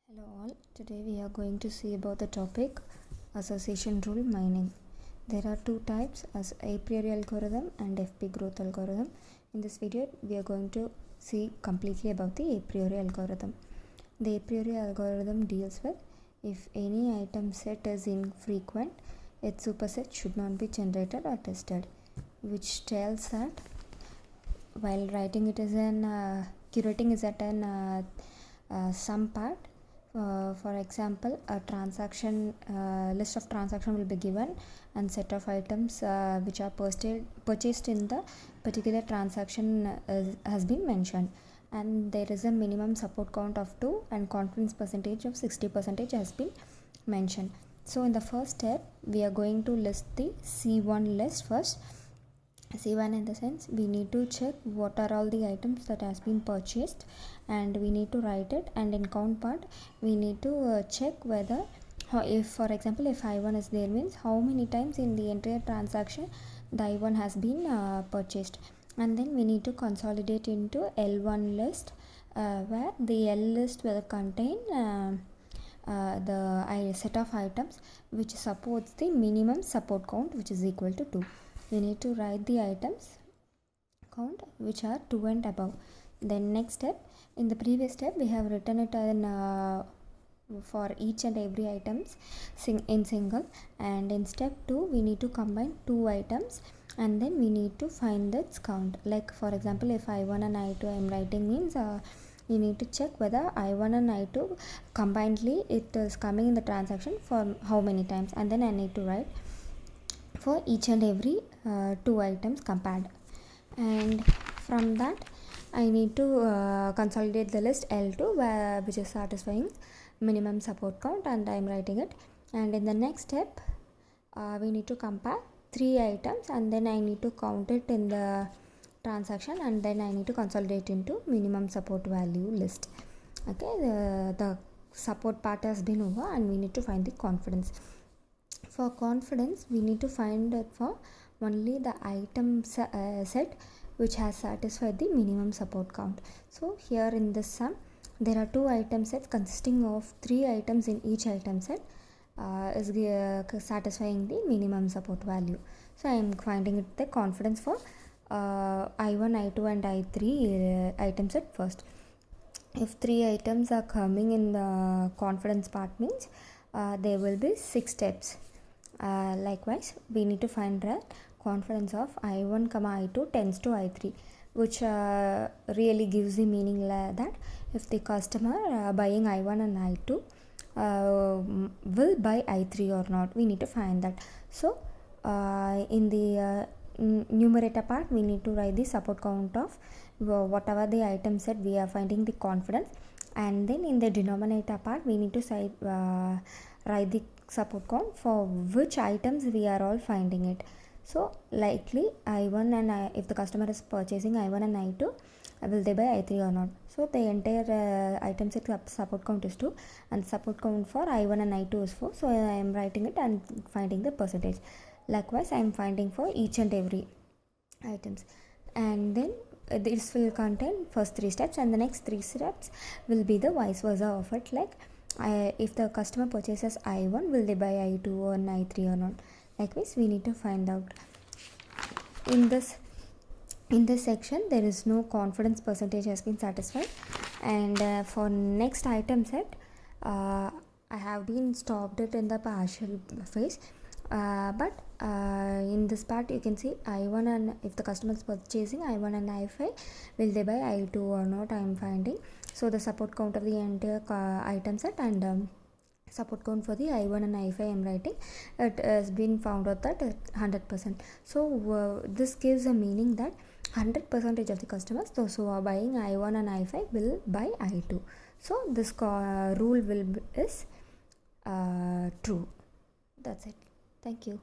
Hello all, today we are going to see about the topic association rule mining. There are two types as a priori algorithm and FP growth algorithm. In this video we are going to see completely about the a priori algorithm. The a priori algorithm deals with if any item set is infrequent, its superset should not be generated or tested, which tells that while writing it as an curating is at an some part. For example, a transaction list of transaction will be given and set of items which are purchased in the particular transaction has been mentioned, and there is a minimum support count of 2 and confidence percentage of 60% has been mentioned. So in the first step we are going to list the C1 list first. C1 in the sense we need to check what are all the items that has been purchased and we need to write it, and in count part we need to check whether if for example if I1 is there means how many times in the entire transaction the I1 has been purchased, and then we need to consolidate into L1 list where the L list will contain the set of items which supports the minimum support count which is equal to 2. We need to write the items count which are 2 and above. Then next step, in the previous step we have written it in for each and every items in single, and in step 2 we need to combine two items and then we need to find its count. Like for example if I1 and I2 I am writing means you need to check whether I1 and I2 combinedly it is coming in the transaction for how many times, and then I need to write for each and every two items compared, and from that I need to consolidate the list L2 which is satisfying minimum support count, and I am writing it. And in the next step we need to compare three items and then I need to count it in the transaction, and then I need to consolidate into minimum support value list. Okay, the support part has been over and we need to find the confidence. For confidence we need to find it for only the item set which has satisfied the minimum support count. So here in this sum there are two item sets consisting of three items in each item set is satisfying the minimum support value. So I am finding it the confidence for I1, I2 and I3 item set first. If three items are coming in the confidence part means there will be 6 steps. Likewise we need to find the confidence of I1, I2 tends to I3, which really gives the meaning that if the customer buying I1 and I2 will buy I3 or not, we need to find that. So in the numerator part we need to write the support count of whatever the item set we are finding the confidence, and then in the denominator part we need to write the support count for which items we are all finding it. So likely I1 and if the customer is purchasing I1 and I2, will they buy I3 or not. So the entire item set support count is 2 and support count for I1 and I2 is 4. So I am writing it and finding the percentage. Likewise I am finding for each and every items, and then this will contain first 3 steps and the next 3 steps will be the vice versa of it. Like if the customer purchases I1, will they buy I2 or I3 or not. Likewise we need to find out. In this section there is no confidence percentage has been satisfied, and for next item set I have been stopped it in the partial phase, but in this part you can see I1 and if the customer is purchasing I1 and I5, will they buy I2 or not, I am finding. So the support count of the entire item set and support count for the I1 and I5 I am writing. It has been found out that 100%. So this gives a meaning that 100% of the customers, those who are buying I1 and I5 will buy I2. So this rule is true. That's it. Thank you.